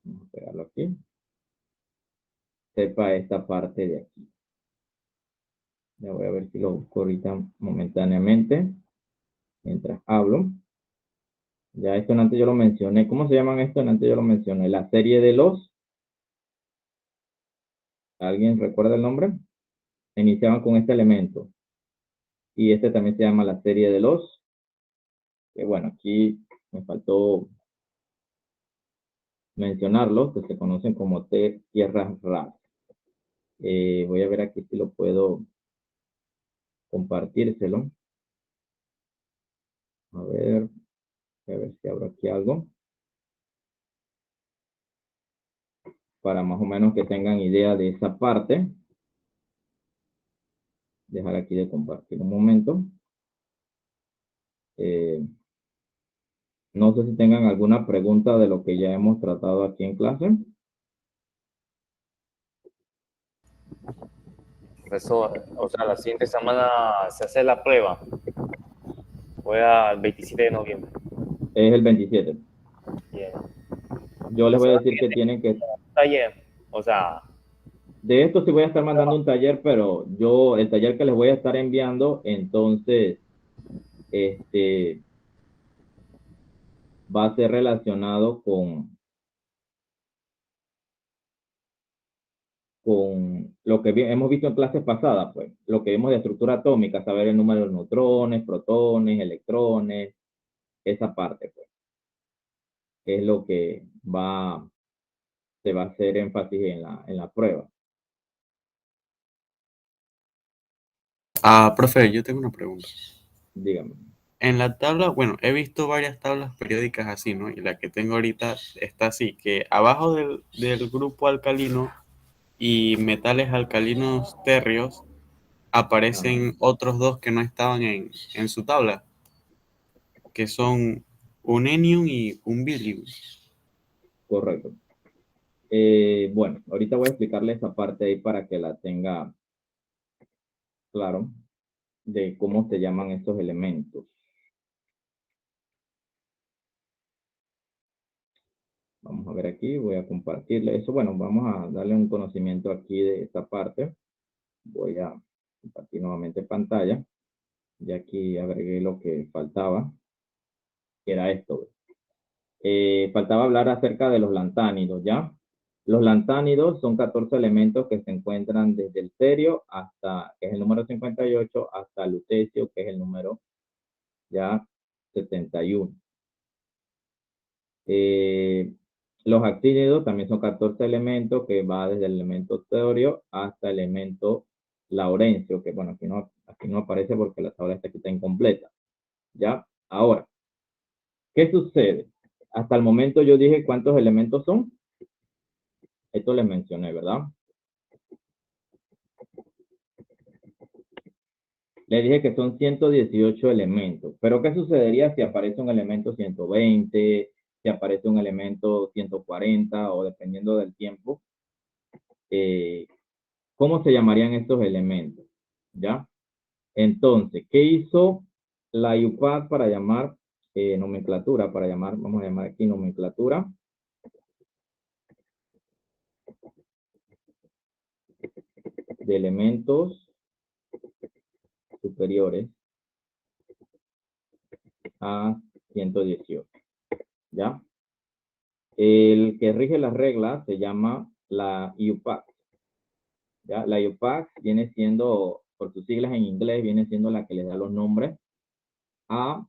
vamos a pegarlo aquí, sepa esta parte de aquí. Ya voy a ver si lo busco ahorita momentáneamente, mientras hablo. Ya esto antes yo lo mencioné. ¿Cómo se llaman esto? Antes yo lo mencioné. La serie de los... ¿Alguien recuerda el nombre? Iniciaban con este elemento. Y este también se llama la serie de los... Que bueno, aquí me faltó mencionarlos, que se conocen como tierras raras. Voy a ver aquí si lo puedo compartírselo. A ver si abro aquí algo. Para más o menos que tengan idea de esa parte. Dejar aquí de compartir un momento. No sé si tengan alguna pregunta de lo que ya hemos tratado aquí en clase. Profesor, o sea, la siguiente semana se hace la prueba. Fue al 27 de noviembre. Es el 27. Bien. Yo les voy a decir que tienen que... Taller, o sea... De esto sí voy a estar mandando un taller, pero el taller que les voy a estar enviando, entonces, va a ser relacionado con lo que hemos visto en clases pasadas, pues, lo que vimos de estructura atómica, saber el número de neutrones, protones, electrones, esa parte, pues. que es lo que se va a hacer énfasis en la prueba. Profe, yo tengo una pregunta. Dígame. En la tabla, bueno, he visto varias tablas periódicas así, ¿no? Y la que tengo ahorita está así, que abajo del grupo alcalino y metales alcalinos térreos Ajá, aparecen otros dos que no estaban en su tabla, que son unenium y un beryllium. correcto. Bueno, ahorita voy a explicarle esa parte ahí para que la tenga claro de cómo se llaman estos elementos. Vamos a ver aquí, voy a compartirle eso. Bueno, vamos a darle un conocimiento aquí de esta parte. Voy a compartir nuevamente pantalla. Y aquí agregué lo que faltaba, que era esto. Faltaba hablar acerca de los lantánidos, ¿ya? Los lantánidos son 14 elementos que se encuentran desde el cerio hasta, que es el número 58, hasta el lutecio, que es el número ya 71. Los actínidos también son 14 elementos que va desde el elemento teorio hasta el elemento laurencio, que bueno, aquí no aparece porque la tabla está incompleta. ¿Ya? Ahora, ¿qué sucede? Hasta el momento yo dije cuántos elementos son. Esto les mencioné, ¿verdad? Le dije que son 118 elementos. Pero ¿qué sucedería si aparece un elemento 120, si aparece un elemento 140 o dependiendo del tiempo? ¿Cómo se llamarían estos elementos? ¿Ya? Entonces, ¿qué hizo la IUPAC para llamar nomenclatura? Para llamar, vamos a llamar aquí nomenclatura de elementos superiores a 118. ¿Ya? El que rige las reglas se llama la IUPAC. ¿Ya? La IUPAC viene siendo, por sus siglas en inglés, viene siendo la que le da los nombres a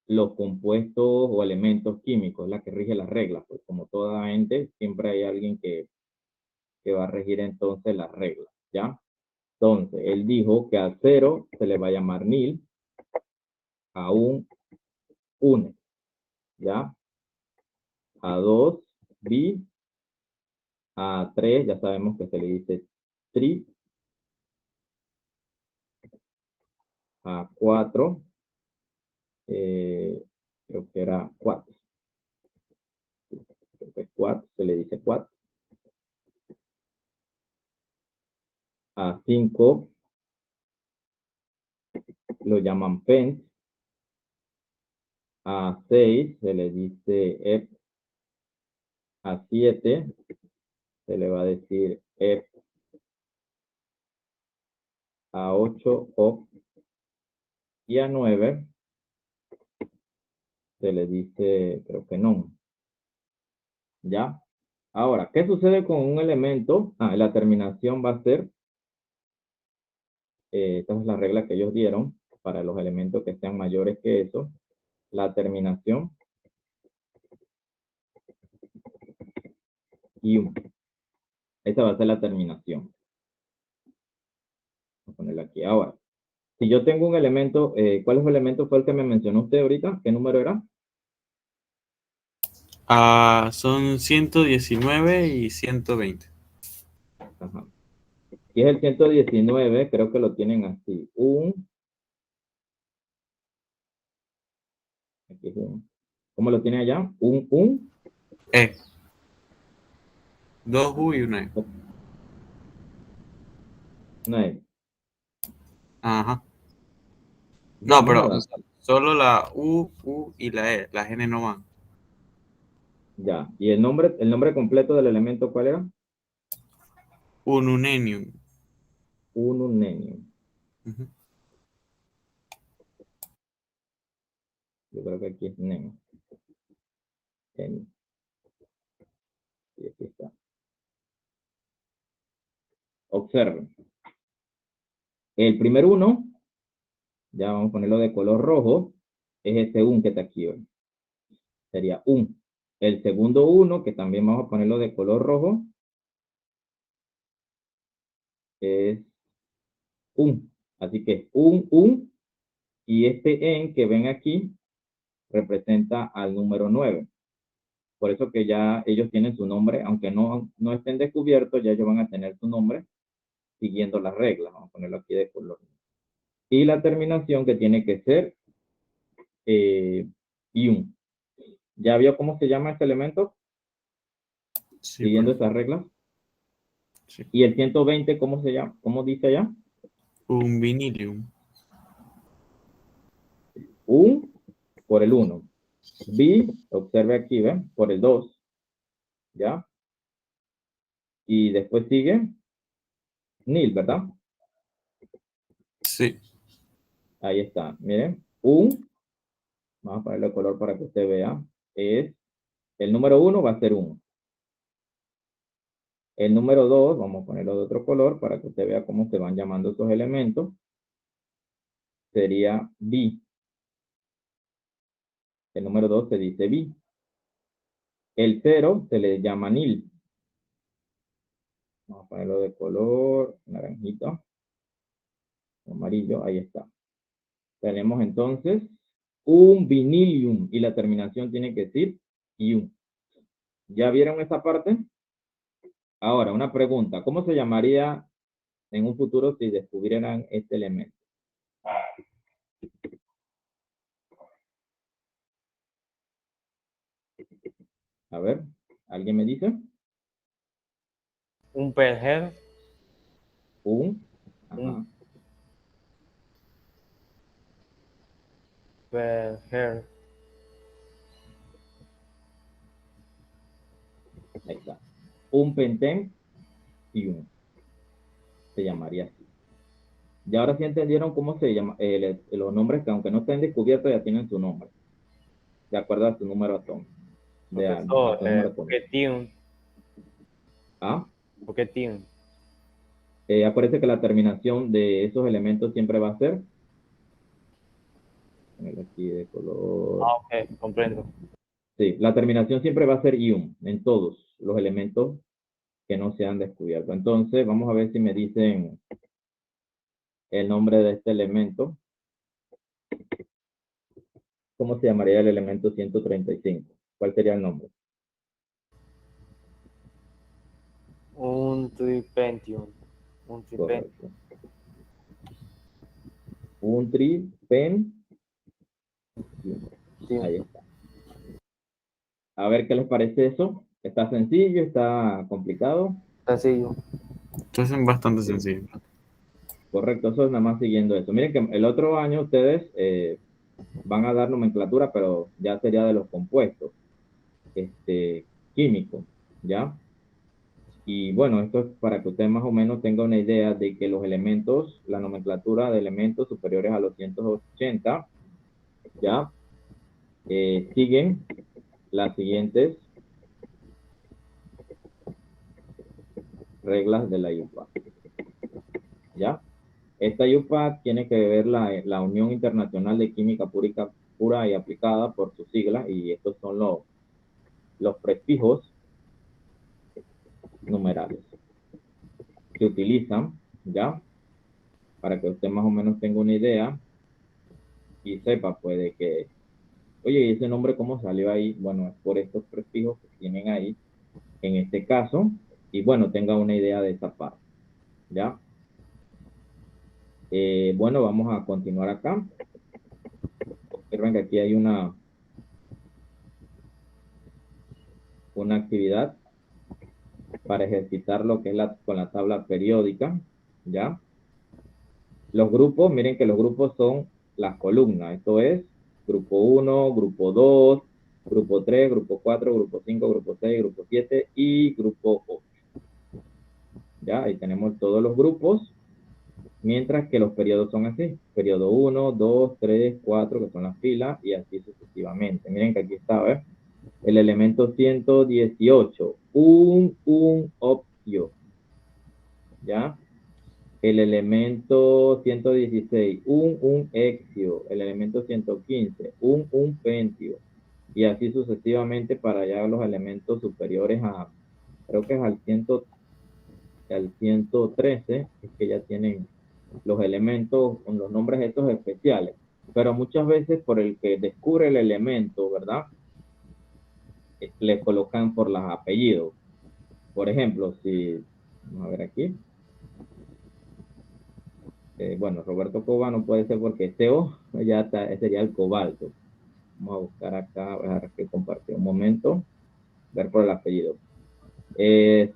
los compuestos o elementos químicos, la que rige las reglas. Pues como toda ente, siempre hay alguien que va a regir entonces las reglas, ¿ya? Entonces, él dijo que a 0 se le va a llamar nil, a 1, une, ¿ya? A 2, bi, a 3, ya sabemos que se le dice tri, a 4, creo que era 4, creo que 4, se le dice 4, a 5 lo llaman pent, a 6 se le dice ep, a 7 se le va a decir ep, a 8 op, y a 9 se le dice, creo que no. ¿Ya? Ahora, ¿qué sucede con un elemento? La terminación va a ser, esta es la regla que ellos dieron, para los elementos que sean mayores que eso, la terminación y 1. Esa va a ser la terminación. Voy a ponerla aquí. Ahora, si yo tengo un elemento, ¿cuál es el elemento fue el que me mencionó usted ahorita? ¿Qué número era? Son 119 y 120. Ajá. Si es el 119, creo que lo tienen así. Aquí es ¿cómo lo tiene allá? E. 2U y una E. Una E. Ajá. Ya, No, pero o nada. sea, solo la U y la E. Las N no van. Ya. ¿Y el nombre completo del elemento cuál era? Ununenium. Ununenio. Ujú. Yo creo que aquí es neno. Y aquí está. Observen. El primer uno, ya vamos a ponerlo de color rojo, es este un que está aquí hoy. Sería un. El segundo 1, que también vamos a ponerlo de color rojo, es un. Así que es un, y este en que ven aquí representa al número 9. Por eso que ya ellos tienen su nombre, aunque no estén descubiertos, ya ellos van a tener su nombre siguiendo las reglas. Vamos a ponerlo aquí de color. Y la terminación que tiene que ser iun. ¿Ya vio cómo se llama este elemento? Sí, Siguiendo profe. esas reglas. Sí. ¿Y el 120 cómo se llama? ¿Cómo dice allá? Un vinilium. Un por el 1. Bi, observe aquí, ¿ven? Por el 2. ¿Ya? Y después sigue nil, ¿verdad? Sí. Ahí está. Miren. Un, vamos a ponerle el color para que usted vea. Es el número 1 va a ser 1. El número 2, vamos a ponerlo de otro color para que usted vea cómo se van llamando esos elementos. Sería bi. El número 2 se dice bi. El 0 se le llama nil. Vamos a ponerlo de color naranjito, amarillo, ahí está. Tenemos entonces un vinilium y la terminación tiene que decir ium. ¿Ya vieron esa parte? Ahora, una pregunta. ¿Cómo se llamaría en un futuro si descubrieran este elemento? A ver, ¿alguien me dice? Un perger, Un. un Ajá. perger, Ahí está. Un pentén y un. Se llamaría así. Y ahora sí entendieron cómo se llama, los nombres que aunque no estén descubiertos ya tienen su nombre, de acuerdo a su número atómico. A profesor, su número atómico. Poquetion, ¿Ah? Poquetion. Acuérdense que la terminación de esos elementos siempre va a ser, ponerlo aquí de color, Ah, ok, comprendo. sí, la terminación siempre va a ser ium en todos los elementos que no se han descubierto. Entonces, vamos a ver si me dicen el nombre de este elemento. ¿Cómo se llamaría el elemento 135? ¿Cuál sería el nombre? Un tripentium. Un tripentium. Correcto. Un tripen. Ahí está. A ver qué les parece eso. ¿Está sencillo? ¿Está complicado? Sencillo. Entonces es bastante Sí. sencillo. Correcto, eso es nada más siguiendo eso. Miren que el otro año ustedes van a dar nomenclatura, pero ya sería de los compuestos químicos, ¿ya? Y bueno, esto es para que usted más o menos tenga una idea de que los elementos, la nomenclatura de elementos superiores a los 180, ¿ya? Siguen las siguientes reglas de la IUPAC, ¿ya? Esta IUPAC tiene que ver la Unión Internacional de Química Pura y Aplicada por sus siglas, y estos son los prefijos numerales que utilizan, ¿ya? Para que usted más o menos tenga una idea y sepa, pues, de que, oye, ¿y ese nombre cómo salió ahí? Bueno, es por estos prefijos que tienen ahí, en este caso, y bueno, tenga una idea de esa parte, ¿ya? Bueno, vamos a continuar acá. Observen que aquí hay una actividad para ejercitar lo que es con la tabla periódica, ¿ya? Los grupos, miren que los grupos son las columnas, esto es grupo 1, grupo 2, grupo 3, grupo 4, grupo 5, grupo 6, grupo 7 y grupo 8. Ya, ahí tenemos todos los grupos, mientras que los periodos son así, periodo 1, 2, 3, 4, que son las filas, y así sucesivamente. Miren que aquí está, ¿ves? El elemento 118, un optio, ¿ya? El elemento 116, un exio. El elemento 115, un pentio. y así sucesivamente para ya los elementos superiores a, creo que es al 113, es que ya tienen los elementos con los nombres estos especiales. Pero muchas veces por el que descubre el elemento, ¿verdad? Le colocan por los apellidos. Por ejemplo, si, vamos a ver aquí, bueno, Roberto Cova no puede ser porque CO ya está, sería el cobalto. Vamos a buscar acá, voy a dejar que compartir un momento, ver por el apellido.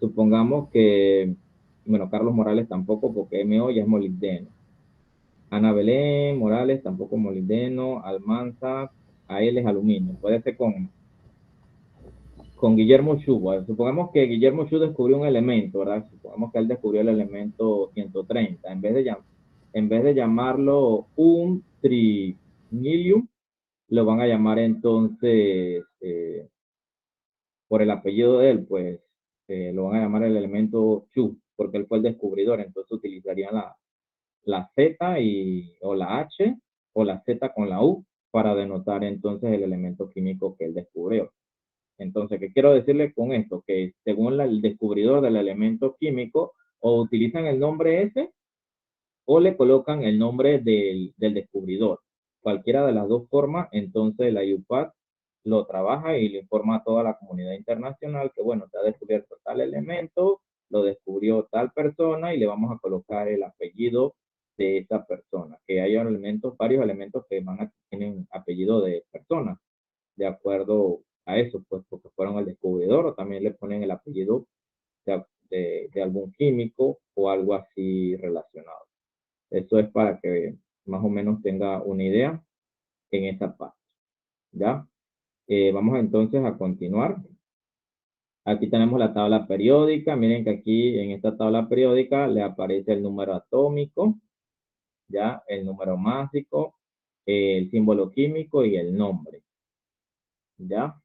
Supongamos que, bueno, Carlos Morales tampoco, porque MO ya es molibdeno. Ana Belén Morales tampoco molibdeno. Almanza, AL es aluminio. Puede ser con Guillermo Shu. Bueno, supongamos que Guillermo Shu descubrió un elemento, ¿verdad? Supongamos que él descubrió el elemento 130. En vez de llamarlo un trinilium, lo van a llamar entonces, por el apellido de él, pues lo van a llamar el elemento Chu, porque él fue el descubridor, entonces utilizarían la Z o la H o la Z con la U para denotar entonces el elemento químico que él descubrió. Entonces, ¿qué quiero decirle con esto? Que según el descubridor del elemento químico, o utilizan el nombre ese o le colocan el nombre del descubridor. Cualquiera de las dos formas, entonces la IUPAC lo trabaja y le informa a toda la comunidad internacional que, bueno, se ha descubierto tal elemento, lo descubrió tal persona y le vamos a colocar el apellido de esa persona. Que hay elementos, varios elementos que tienen apellido de persona, de acuerdo a eso, pues porque fueron el descubridor, o también le ponen el apellido de algún químico o algo así relacionado. Eso es para que más o menos tenga una idea en esa parte, ¿ya? Vamos entonces a continuar. Aquí tenemos la tabla periódica. Miren que aquí en esta tabla periódica le aparece el número atómico, ¿ya? El número másico, el símbolo químico y el nombre, ¿ya?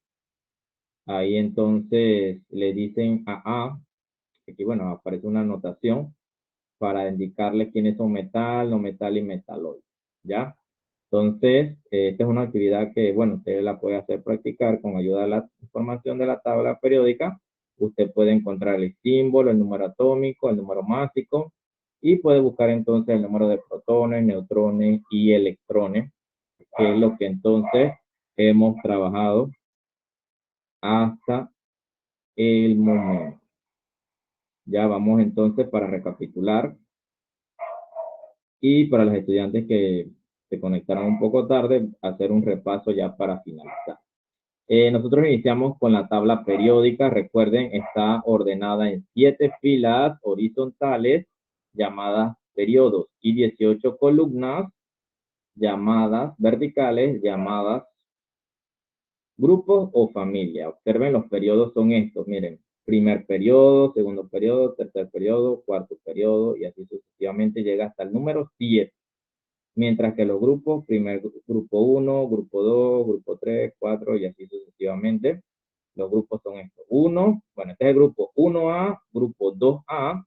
Ahí entonces le dicen A. Aquí, bueno, aparece una anotación para indicarles quiénes son metal, no metal y metaloide, ¿ya? Entonces, esta es una actividad que, bueno, usted la puede hacer practicar con ayuda de la información de la tabla periódica. Usted puede encontrar el símbolo, el número atómico, el número másico, y puede buscar entonces el número de protones, neutrones y electrones, que es lo que entonces hemos trabajado hasta el momento. Ya vamos entonces para recapitular. Y para los estudiantes que se conectaron un poco tarde, hacer un repaso ya para finalizar. Nosotros iniciamos con la tabla periódica. Recuerden, está ordenada en 7 filas horizontales llamadas periodos y 18 columnas llamadas verticales, llamadas grupos o familia. Observen, los periodos son estos, miren, primer periodo, segundo periodo, tercer periodo, cuarto periodo y así sucesivamente llega hasta el número 7. Mientras que los grupos, primer grupo 1, grupo 2, grupo 3, 4 y así sucesivamente. Los grupos son estos. Bueno, este es el grupo 1A, grupo 2A.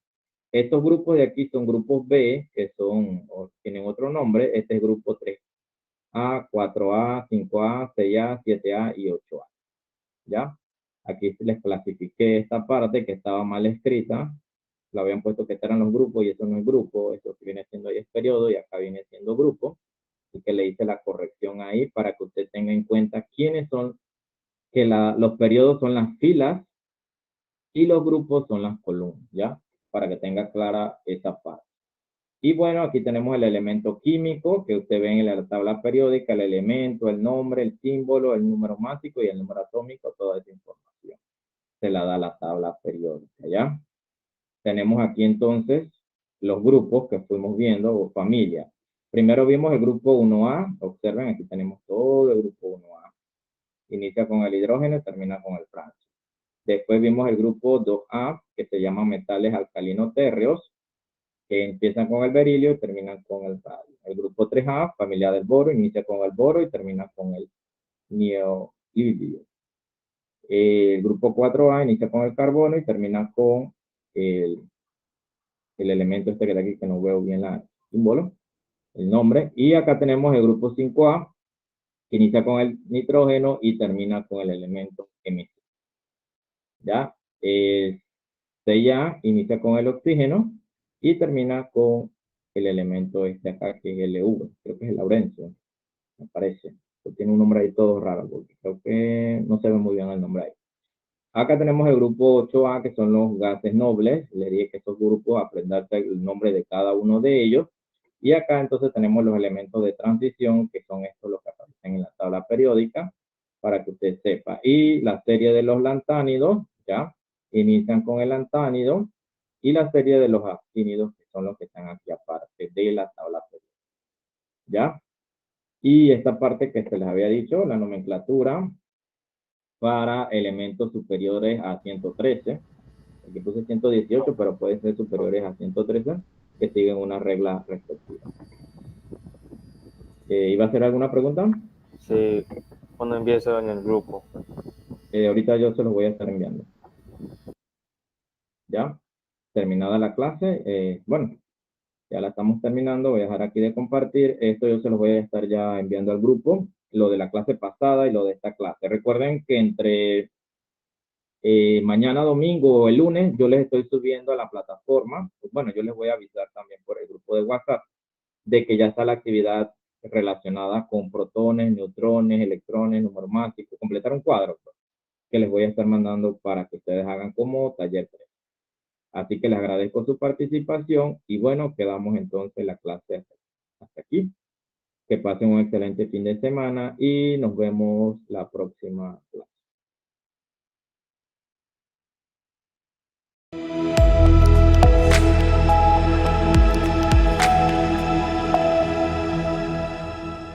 Estos grupos de aquí son grupos B, que son, o tienen otro nombre. Este es grupo 3A, 4A, 5A, 6A, 7A y 8A. ¿Ya? Aquí les clasifiqué esta parte que estaba mal escrita. Lo habían puesto que eran los grupos y eso no es grupo. Esto que viene siendo ahí es periodo y acá viene siendo grupo. Y que le hice la corrección ahí para que usted tenga en cuenta quiénes son, que los periodos son las filas y los grupos son las columnas, ¿ya? Para que tenga clara esa parte. Y bueno, aquí tenemos el elemento químico que usted ve en la tabla periódica, el elemento, el nombre, el símbolo, el número másico y el número atómico, toda esa información. Se la da la tabla periódica, ¿ya? Tenemos aquí entonces los grupos que fuimos viendo, o familia. Primero vimos el grupo 1A, observen, aquí tenemos todo el grupo 1A. Inicia con el hidrógeno y termina con el francio. Después vimos el grupo 2A, que se llama metales alcalinos térreos, que empiezan con el berilio y terminan con el radio. El grupo 3A, familia del boro, inicia con el boro y termina con el neoidio. El grupo 4A inicia con el carbono y termina con el elemento este que está aquí, que no veo bien el símbolo, el nombre. Y acá tenemos el grupo 5A, inicia con el nitrógeno y termina con el elemento MC. ¿Ya? CA inicia con el oxígeno y termina con el elemento este acá, que es LV. Creo que es el laurencio, me parece. Tiene un nombre ahí todo raro, porque creo que no se ve muy bien el nombre ahí. Acá tenemos el grupo 8A, que son los gases nobles. Les dije que estos grupos, aprenderse el nombre de cada uno de ellos. Y acá entonces tenemos los elementos de transición, que son estos los que aparecen en la tabla periódica, para que usted sepa. Y la serie de los lantánidos, ¿ya? Inician con el lantánido. Y la serie de los actínidos, que son los que están aquí aparte de la tabla periódica, ¿ya? Y esta parte que se les había dicho, la nomenclatura para elementos superiores a 113. Aquí puse 118, pero pueden ser superiores a 113, que siguen una regla respectiva. ¿Iba a hacer alguna pregunta? Sí, cuando empiezo en el grupo. Ahorita yo se los voy a estar enviando. ¿Ya? Terminada la clase, bueno, ya la estamos terminando, voy a dejar aquí de compartir. Esto yo se los voy a estar ya enviando al grupo, lo de la clase pasada y lo de esta clase. Recuerden que entre mañana domingo o el lunes yo les estoy subiendo a la plataforma. Bueno, yo les voy a avisar también por el grupo de WhatsApp de que ya está la actividad relacionada con protones, neutrones, electrones, número mágico, completar un cuadro, pues, que les voy a estar mandando para que ustedes hagan como taller 3. Así que les agradezco su participación y bueno, quedamos entonces la clase hasta aquí. Que pasen un excelente fin de semana y nos vemos la próxima clase.